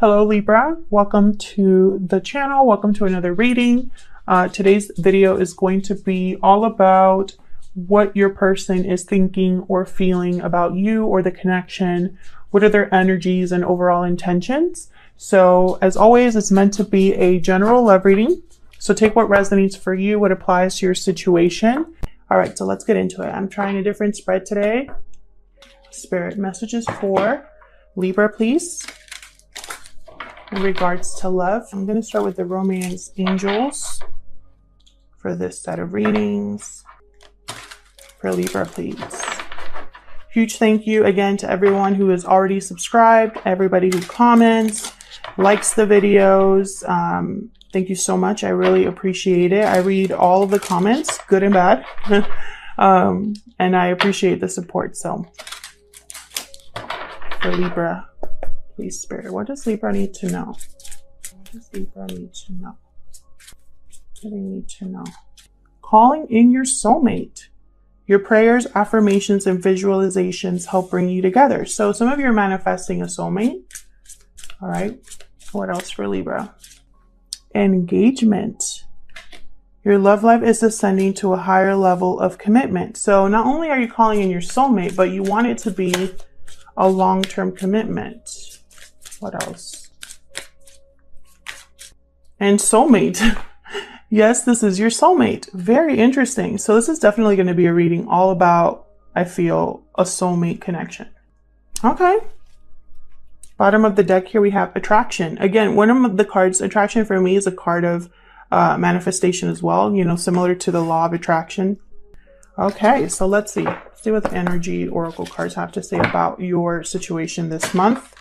Hello Libra, welcome to the channel. Welcome to another reading. Today's video is going to be all about what your person is thinking or feeling about you or the connection. What are their energies and overall intentions? So as always, it's meant to be a general love reading. So take what resonates for you, what applies to your situation. All right, so let's get into it. I'm trying a different spread today. Spirit messages for Libra, please. In regards to love, I'm going to start with the romance angels for this set of readings. For Libra, please. Huge thank you again to everyone who is already subscribed, everybody who comments, likes the videos. Thank you so much. I really appreciate it. I read all of the comments, good and bad. And I appreciate the support. So for Libra, please, Spirit, what does Libra need to know? What does Libra need to know? What do they need to know? Calling in your soulmate. Your prayers, affirmations, and visualizations help bring you together. So some of you are manifesting a soulmate. All right. What else for Libra? Engagement. Your love life is ascending to a higher level of commitment. So not only are you calling in your soulmate, but you want it to be a long-term commitment. What else? And soulmate. Yes, this is your soulmate. Very interesting. So this is definitely going to be a reading all about, I feel, a soulmate connection. Okay. Bottom of the deck here, we have attraction. Again, one of the cards, attraction for me is a card of manifestation as well, you know, similar to the law of attraction. Okay, so let's see. Let's see what the energy oracle cards have to say about your situation this month.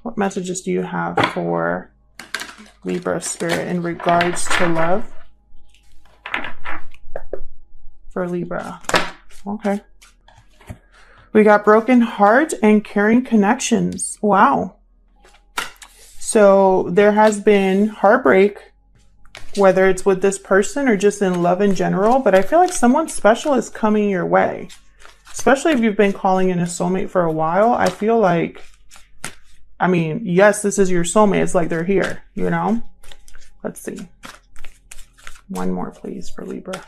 What messages do you have for Libra Spirit in regards to love? For Libra. Okay. We got broken heart and caring connections. Wow. So there has been heartbreak, whether it's with this person or just in love in general, but I feel like someone special is coming your way. Especially if you've been calling in a soulmate for a while. I feel like, I mean, yes, this is your soulmate. It's like they're here, you know? Let's see. One more, please, for Libra.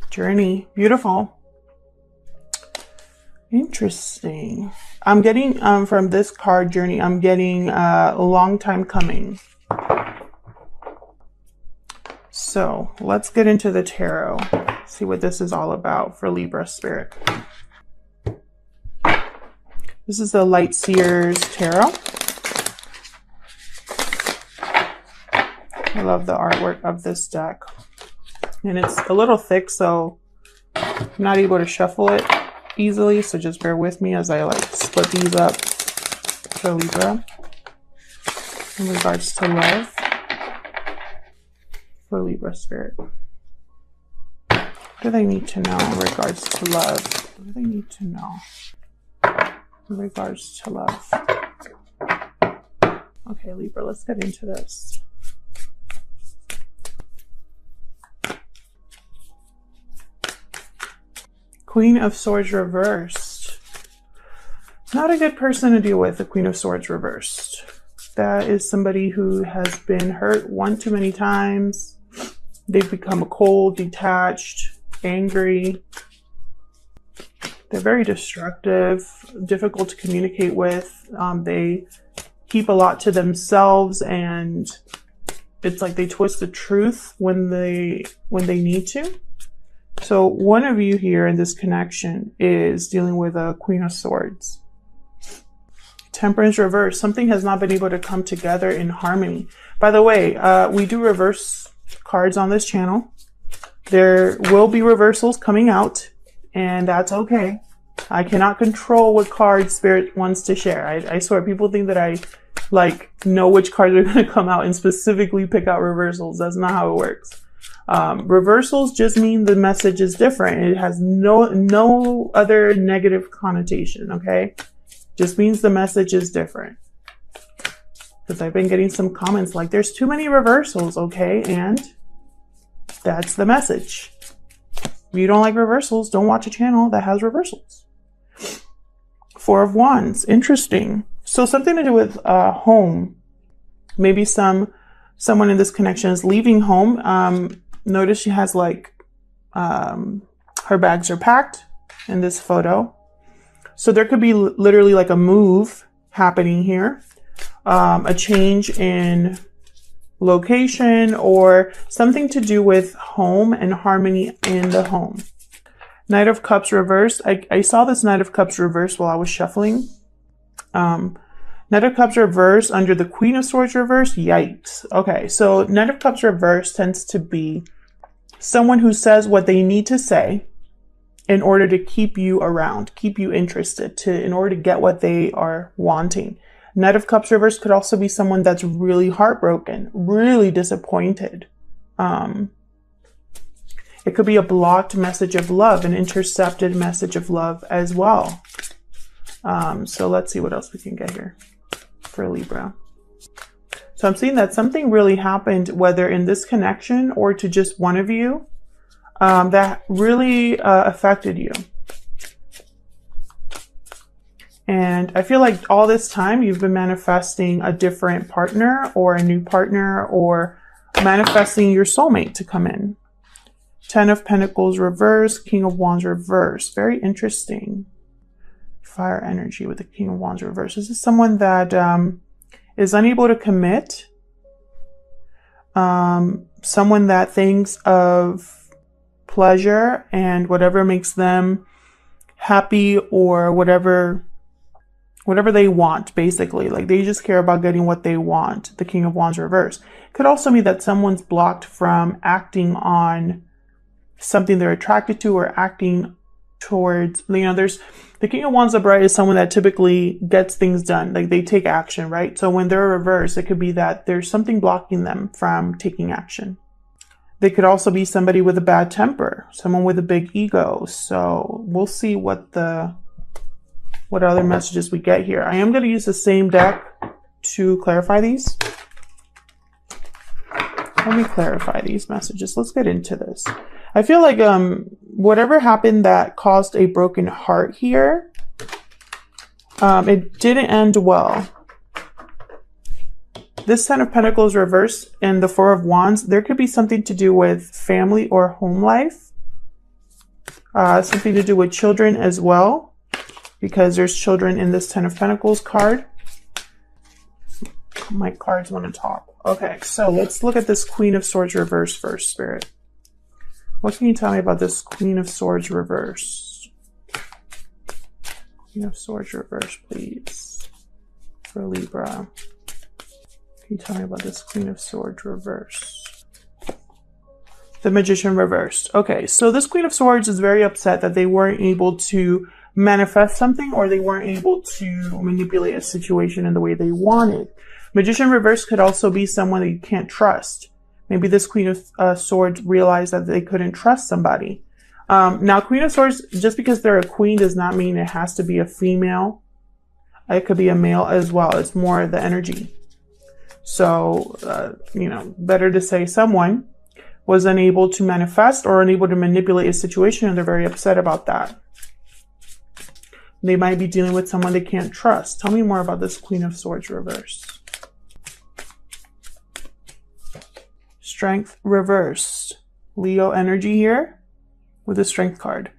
Journey. Beautiful. Interesting. I'm getting, from this card, Journey, I'm getting a long time coming. So let's get into the tarot. See what this is all about for Libra Spirit. This is the Light Seers Tarot. I love the artwork of this deck. And it's a little thick, so I'm not able to shuffle it easily. So just bear with me as I like split these up for Libra. In regards to love. For Libra Spirit. What do they need to know in regards to love? What do they need to know in regards to love? Okay, Libra, let's get into this. Queen of Swords reversed. Not a good person to deal with, the Queen of Swords reversed. That is somebody who has been hurt one too many times. They've become cold, detached, angry. They're very destructive, difficult to communicate with. They keep a lot to themselves, and it's like they twist the truth when they need to. So one of you here in this connection is dealing with a Queen of Swords. Temperance reverse. Something has not been able to come together in harmony. By the way, we do reverse cards on this channel. There will be reversals coming out, and that's okay. I cannot control what cards Spirit wants to share. I swear, people think that I know which cards are going to come out and specifically pick out reversals. That's not how it works. Reversals just mean the message is different. It has no other negative connotation, okay? Just means the message is different. Because I've been getting some comments like, there's too many reversals, okay? And that's the message. If you don't like reversals, don't watch a channel that has reversals. Four of Wands. Interesting. So something to do with home. Maybe someone in this connection is leaving home. Notice she has like her bags are packed in this photo. So there could be literally like a move happening here. A change in location or something to do with home and harmony in the home. Knight of Cups reversed. I saw this Knight of Cups reversed while I was shuffling. Knight of Cups reversed under the Queen of Swords reversed. Yikes. Okay, so Knight of Cups reversed tends to be someone who says what they need to say in order to keep you around, keep you interested, in order to get what they are wanting. Knight of Cups reversed could also be someone that's really heartbroken, really disappointed. It could be a blocked message of love, an intercepted message of love as well. So let's see what else we can get here for Libra. So I'm seeing that something really happened, whether in this connection or to just one of you, that really affected you. And I feel like all this time you've been manifesting a different partner or a new partner or manifesting your soulmate to come in. 10 of Pentacles reverse, King of Wands reverse. Very interesting. Fire energy with the King of Wands reverse. This is someone that is unable to commit. Someone that thinks of pleasure and whatever makes them happy or whatever they want, basically. Like they just care about getting what they want. The King of Wands reverse. Could also mean that someone's blocked from acting on something they're attracted to or acting towards, there's the King of Wands upright is someone that typically gets things done. Like they take action, right? So when they're reversed, it could be that there's something blocking them from taking action. They could also be somebody with a bad temper, someone with a big ego. So we'll see what other messages we get here. I am going to use the same deck to clarify these. Let me clarify these messages. Let's get into this. I feel like whatever happened that caused a broken heart here, it didn't end well. This 10 of Pentacles reversed and the 4 of Wands, there could be something to do with family or home life. Something to do with children as well, because there's children in this 10 of Pentacles card. My cards want to talk. Okay, so let's look at this Queen of Swords reverse first, Spirit. What can you tell me about this Queen of Swords reverse? Queen of Swords reverse, please. For Libra. Can you tell me about this Queen of Swords reverse? The Magician reversed. Okay, so this Queen of Swords is very upset that they weren't able to manifest something or they weren't able to manipulate a situation in the way they wanted. Magician reverse could also be someone that you can't trust. Maybe this Queen of Swords realized that they couldn't trust somebody. Now, Queen of Swords, just because they're a queen does not mean it has to be a female. It could be a male as well. It's more the energy. So, better to say someone was unable to manifest or unable to manipulate a situation, and they're very upset about that. They might be dealing with someone they can't trust. Tell me more about this Queen of Swords reverse. Strength reversed. Leo energy here with the Strength card.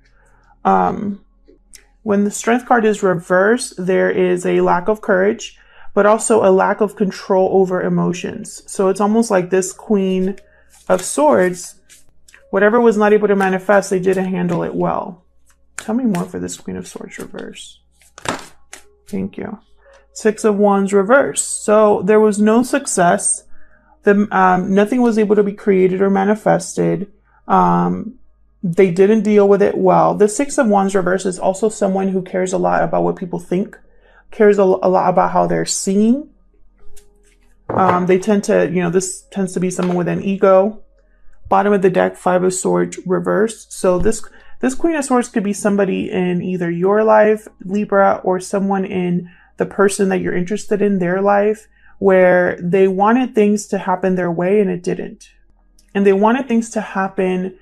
When the Strength card is reversed, there is a lack of courage, but also a lack of control over emotions. So it's almost like this Queen of Swords, whatever was not able to manifest, they didn't handle it well. Tell me more for this Queen of Swords reverse. Thank you. 6 of Wands reversed. So there was no success. Nothing was able to be created or manifested. They didn't deal with it well. The 6 of Wands reverse is also someone who cares a lot about what people think, cares a lot about how they're seen. They tend to, this tends to be someone with an ego. Bottom of the deck, 5 of Swords reversed. So this Queen of Swords could be somebody in either your life, Libra, or someone in the person that you're interested in their life, where they wanted things to happen their way and it didn't. And they wanted things to happen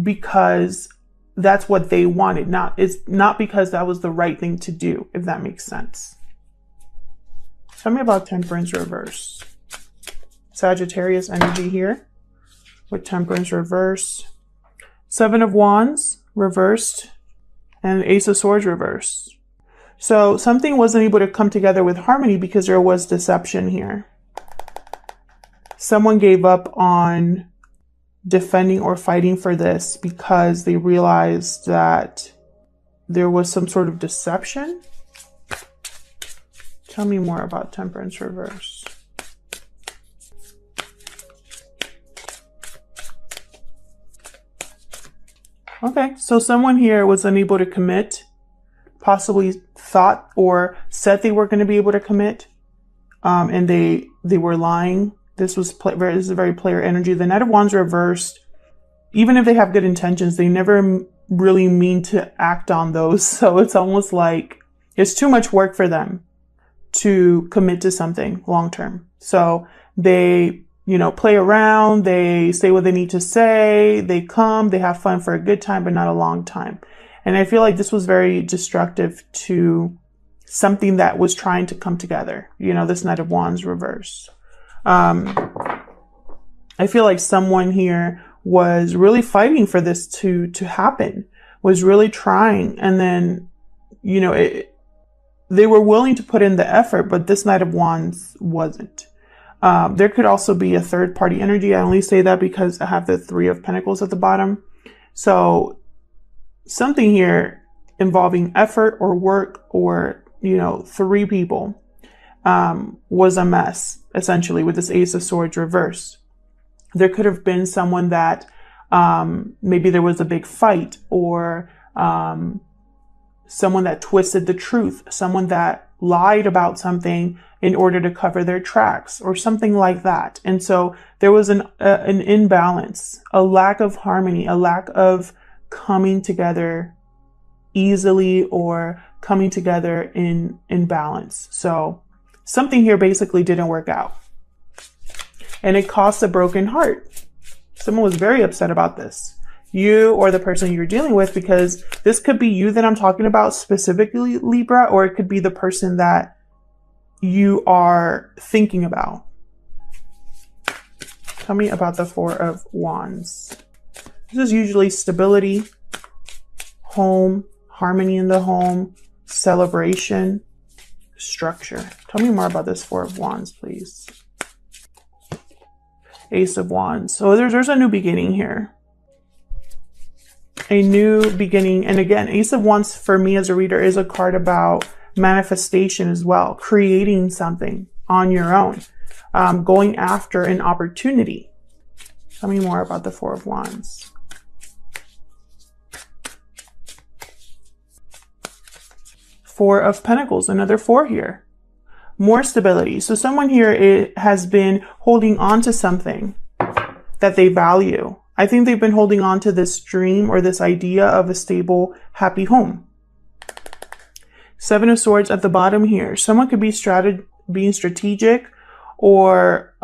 because that's what they wanted. It's not because that was the right thing to do, if that makes sense. Tell me about Temperance reverse. Sagittarius energy here with Temperance reverse. Seven of Wands reversed and Ace of Swords reversed. So something wasn't able to come together with harmony because there was deception here. Someone gave up on defending or fighting for this because they realized that there was some sort of deception. Tell me more about Temperance reverse. Okay, so someone here was unable to commit, possibly thought or said they were going to be able to commit, and they were lying. This is a very player energy. The Knight of Wands reversed. Even if they have good intentions, they never really mean to act on those. So it's almost like it's too much work for them to commit to something long term. So they, play around, they say what they need to say, they have fun for a good time, but not a long time. And I feel like this was very destructive to something that was trying to come together. This Knight of Wands reversed. I feel like someone here was really fighting for this to happen, was really trying. And then, they were willing to put in the effort, but this Knight of Wands wasn't. There could also be a third party energy. I only say that because I have the Three of Pentacles at the bottom. So something here involving effort or work or, three people, was a mess, essentially, with this Ace of Swords reverse. There could have been someone that maybe there was a big fight, or someone that twisted the truth, someone that lied about something in order to cover their tracks, or something like that. And so there was an imbalance, a lack of harmony, a lack of coming together easily or coming together in balance. So something here basically didn't work out. And it caused a broken heart. Someone was very upset about this. You or the person you're dealing with, because this could be you that I'm talking about specifically, Libra, or it could be the person that you are thinking about. Tell me about the Four of Wands. This is usually stability, home, harmony in the home, celebration, structure. Tell me more about this Four of Wands, please. Ace of Wands. So there's a new beginning here. A new beginning. And again, Ace of Wands for me as a reader is a card about manifestation as well. Creating something on your own. Going after an opportunity. Tell me more about the Four of Wands. Four of Pentacles. Another four here. More stability. So someone here has been holding on to something that they value. I think they've been holding on to this dream or this idea of a stable, happy home. Seven of Swords at the bottom here. Someone could be being strategic or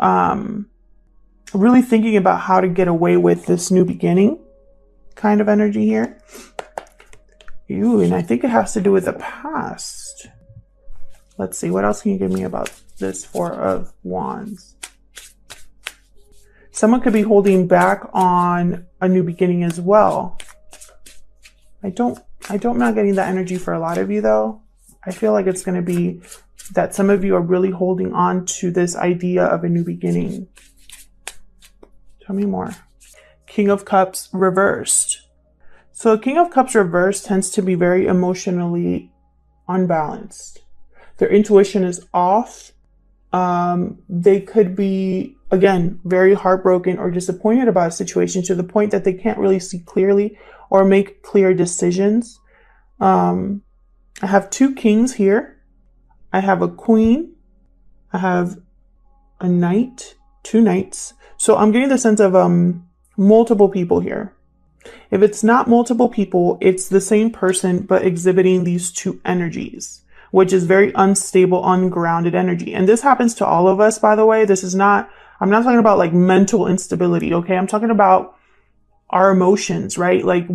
really thinking about how to get away with this new beginning kind of energy here. Ooh, and I think it has to do with the past. Let's see, what else can you give me about this Four of Wands? Someone could be holding back on a new beginning as well. I'm not getting that energy for a lot of you though. I feel like it's going to be that some of you are really holding on to this idea of a new beginning. Tell me more. King of Cups reversed. So King of Cups reversed tends to be very emotionally unbalanced. Their intuition is off. They could be, again, very heartbroken or disappointed about a situation to the point that they can't really see clearly or make clear decisions. I have two kings here. I have a queen. I have a knight, two knights. So I'm getting the sense of multiple people here. If it's not multiple people, it's the same person, but exhibiting these two energies, which is very unstable, ungrounded energy. And this happens to all of us, by the way. I'm not talking about like mental instability, okay? I'm talking about our emotions, right? Like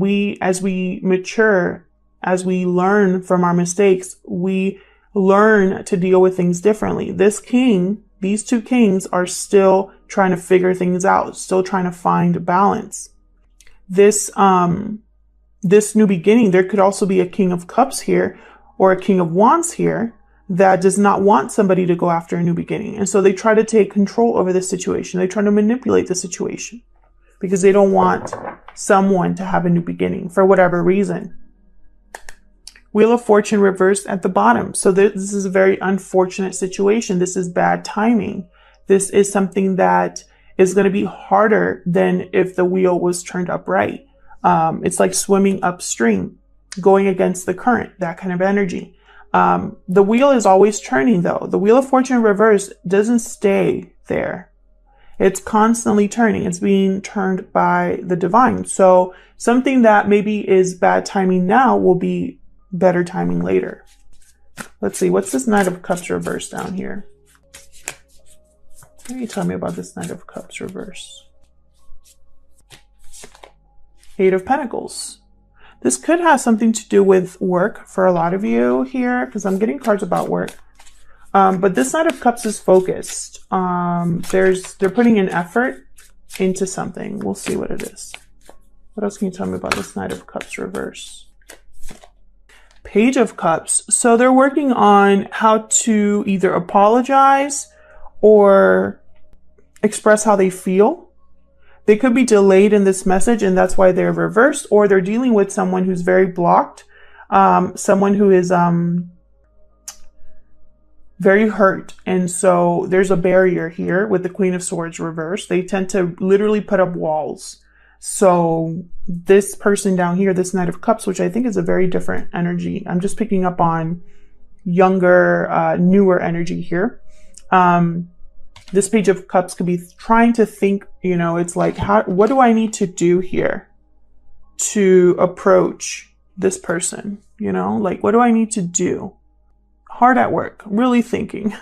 as we mature, as we learn from our mistakes, we learn to deal with things differently. This king, these two kings are still trying to figure things out, still trying to find balance. This new beginning, there could also be a King of Cups here or a King of Wands here that does not want somebody to go after a new beginning. And so they try to take control over the situation. They try to manipulate the situation because they don't want someone to have a new beginning for whatever reason. Wheel of Fortune reversed at the bottom. So this is a very unfortunate situation. This is bad timing. This is something that is going to be harder than if the wheel was turned upright. It's like swimming upstream, going against the current, that kind of energy. The wheel is always turning though. The Wheel of Fortune reversed doesn't stay there. It's constantly turning. It's being turned by the divine. So something that maybe is bad timing now will be better timing later. Let's see. What's this Knight of Cups reversed down here? What can you tell me about this Knight of Cups reverse? Eight of Pentacles. This could have something to do with work for a lot of you here, because I'm getting cards about work. But this Knight of Cups is focused. They're putting an effort into something. We'll see what it is. What else can you tell me about this Knight of Cups reverse? Page of Cups. So they're working on how to either apologize or express how they feel. They could be delayed in this message, and that's why they're reversed, or they're dealing with someone who's very blocked, someone who is very hurt. And so there's a barrier here with the Queen of Swords reversed. They tend to literally put up walls. So this person down here, this Knight of Cups, which I think is a very different energy. I'm just picking up on younger, newer energy here. This Page of Cups could be trying to think, you know, it's like, what do I need to do here to approach this person? You know, like, what do I need to do? Hard at work, really thinking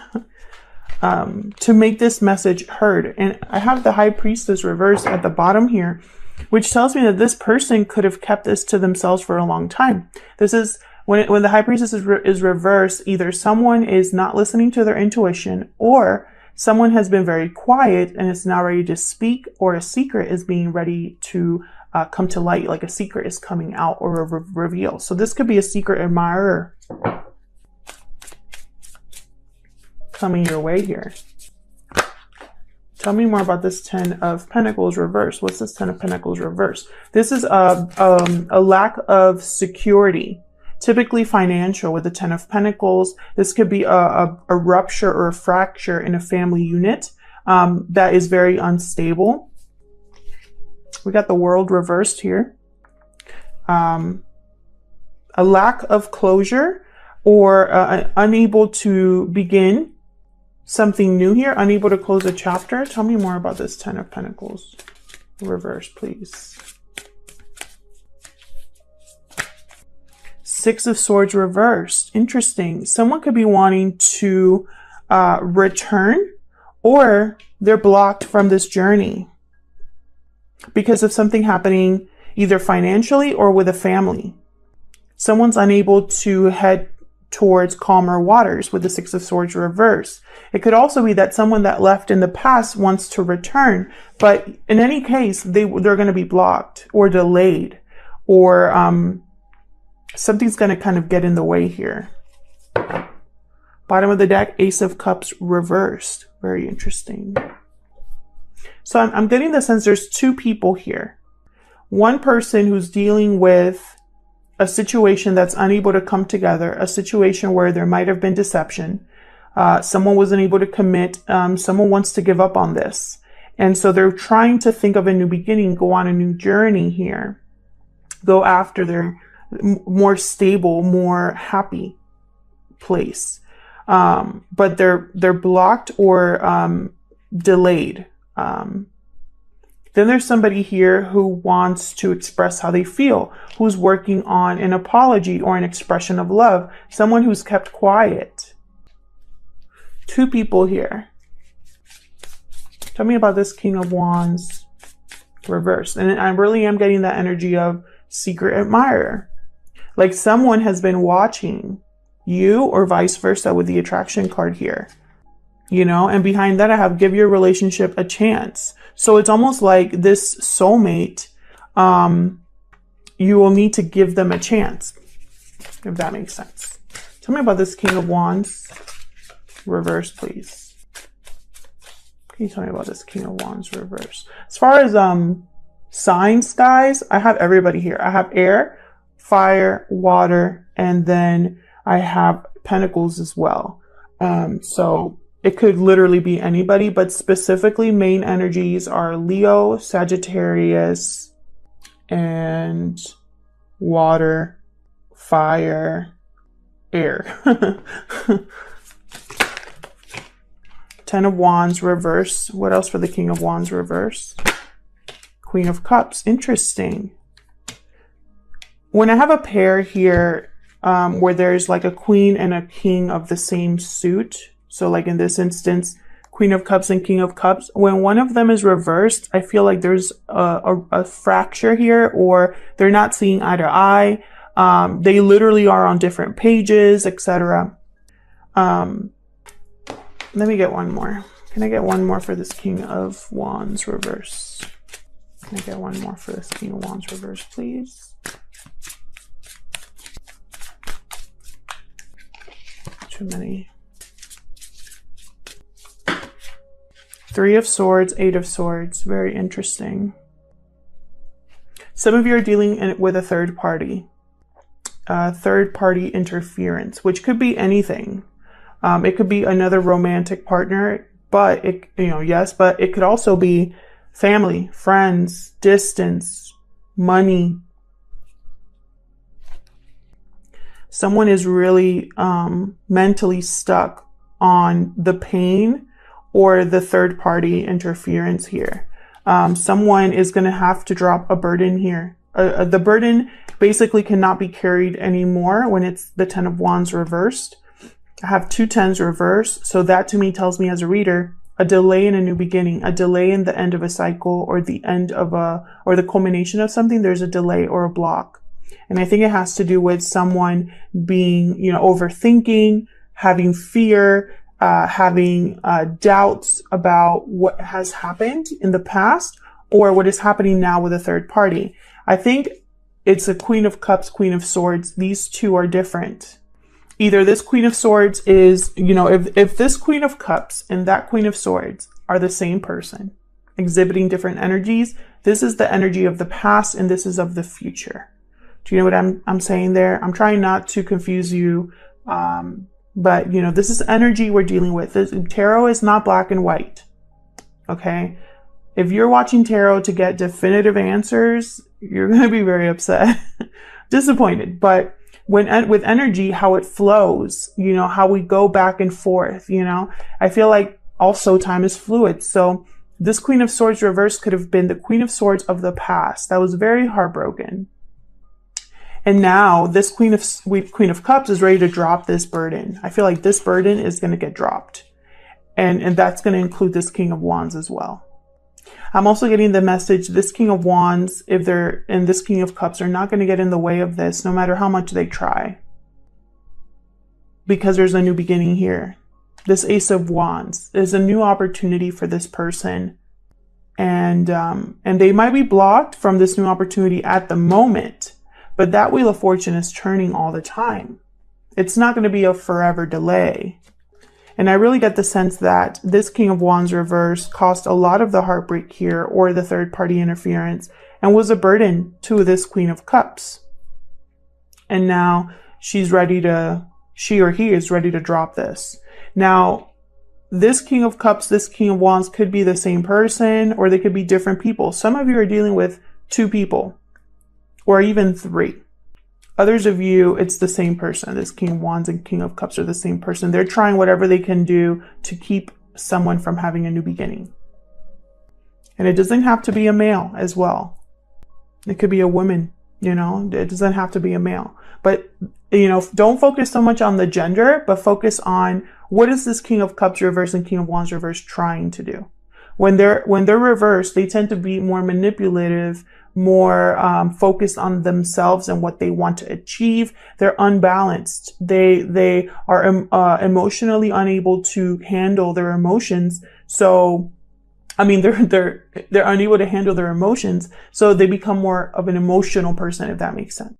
to make this message heard. And I have the High Priestess reversed at the bottom here, which tells me that this person could have kept this to themselves for a long time. This is when the High Priestess is reversed, either someone is not listening to their intuition, or someone has been very quiet and is now ready to speak, or a secret is being ready to come to light, like a secret is coming out or a reveal. So this could be a secret admirer coming your way here. Tell me more about this Ten of Pentacles reverse. What's this Ten of Pentacles reverse? This is a lack of security, typically financial with the Ten of Pentacles. This could be a rupture or a fracture in a family unit that is very unstable. We got the World reversed here. A lack of closure, or unable to begin something new here, unable to close a chapter. Tell me more about this Ten of Pentacles reverse, please. Six of Swords reversed. Interesting. Someone could be wanting to return, or they're blocked from this journey because of something happening either financially or with a family. Someone's unable to head towards calmer waters with the Six of Swords reverse. It could also be that someone that left in the past wants to return, but in any case, they're going to be blocked or delayed, or something's going to kind of get in the way here. Bottom of the deck, Ace of Cups reversed. Very interesting. So I'm getting the sense there's two people here. One person who's dealing with a situation that's unable to come together, a situation where there might have been deception. Someone wasn't able to commit. Someone wants to give up on this. And so they're trying to think of a new beginning, go on a new journey here, go after their more stable, more happy place. But they're blocked or delayed. Then there's somebody here who wants to express how they feel, who's working on an apology or an expression of love, someone who's kept quiet. Two people here. Tell me about this King of Wands reversed. And I really am getting that energy of secret admirer. Like someone has been watching you or vice versa with the attraction card here, you know, and behind that I have give your relationship a chance. So it's almost like this soulmate, you will need to give them a chance, if that makes sense. Tell me about this King of Wands reverse, please. Can you tell me about this King of Wands reverse? As far as signs, guys, I have everybody here. I have air, fire, water, and then I have pentacles as well. So it could literally be anybody, but specifically main energies are Leo, Sagittarius, and water, fire, air. 10 of Wands reverse. What else for the King of Wands reverse? Queen of Cups. Interesting. When I have a pair here where there's like a queen and a king of the same suit, so like in this instance, Queen of Cups and King of Cups, when one of them is reversed, I feel like there's a fracture here, or they're not seeing eye to eye. They literally are on different pages, etc. Let me get one more. Can I get one more for this King of Wands reverse? Can I get one more for this King of Wands reverse, please? Too many. 3 of Swords, 8 of Swords. Very interesting. Some of you are dealing with a third party. Third party interference, which could be anything. It could be another romantic partner, but it, yes, but it could also be family, friends, distance, money. Someone is really mentally stuck on the pain or the third party interference here. Someone is going to have to drop a burden here. The burden basically cannot be carried anymore when it's the 10 of Wands reversed. I have 2 10s reversed. So that to me tells me as a reader, a delay in a new beginning, a delay in the end of a cycle, or the end of or the culmination of something. There's a delay or a block. And I think it has to do with someone being, overthinking, having fear, having doubts about what has happened in the past or what is happening now with a third party. I think it's a Queen of Cups, Queen of Swords. These two are different. Either this Queen of Swords is, if this Queen of Cups and that Queen of Swords are the same person, exhibiting different energies, this is the energy of the past and this is of the future. Do you know what I'm saying there? I'm trying not to confuse you. But this is energy we're dealing with. Tarot is not black and white. Okay. If you're watching tarot to get definitive answers, you're going to be very upset, disappointed. But with energy, how it flows, how we go back and forth, I feel like also time is fluid. So this Queen of Swords reverse could have been the Queen of Swords of the past that was very heartbroken. And now this Queen of Cups is ready to drop this burden. I feel like this burden is going to get dropped. And that's going to include this King of Wands as well. I'm also getting the message, this King of Wands, if they're in this King of Cups, are not going to get in the way of this, no matter how much they try. Because there's a new beginning here. This Ace of Wands is a new opportunity for this person. And they might be blocked from this new opportunity at the moment. But that Wheel of Fortune is turning all the time. It's not going to be a forever delay. And I really get the sense that this King of Wands reverse caused a lot of the heartbreak here, or the third party interference, and was a burden to this Queen of Cups. And now she or he is ready to drop this. Now, this King of Cups, this King of Wands could be the same person, or they could be different people. Some of you are dealing with 2 people. Or even 3. Others of you, it's the same person. This King of Wands and King of Cups are the same person. They're trying whatever they can do to keep someone from having a new beginning. And it doesn't have to be a male as well. It could be a woman, it doesn't have to be a male. But, don't focus so much on the gender, but focus on what is this King of Cups reverse and King of Wands reverse trying to do? When they're reversed, they tend to be more manipulative, more focused on themselves and what they want to achieve. They're unbalanced. They are emotionally unable to handle their emotions. So, I mean, they're unable to handle their emotions. So they become more of an emotional person, if that makes sense.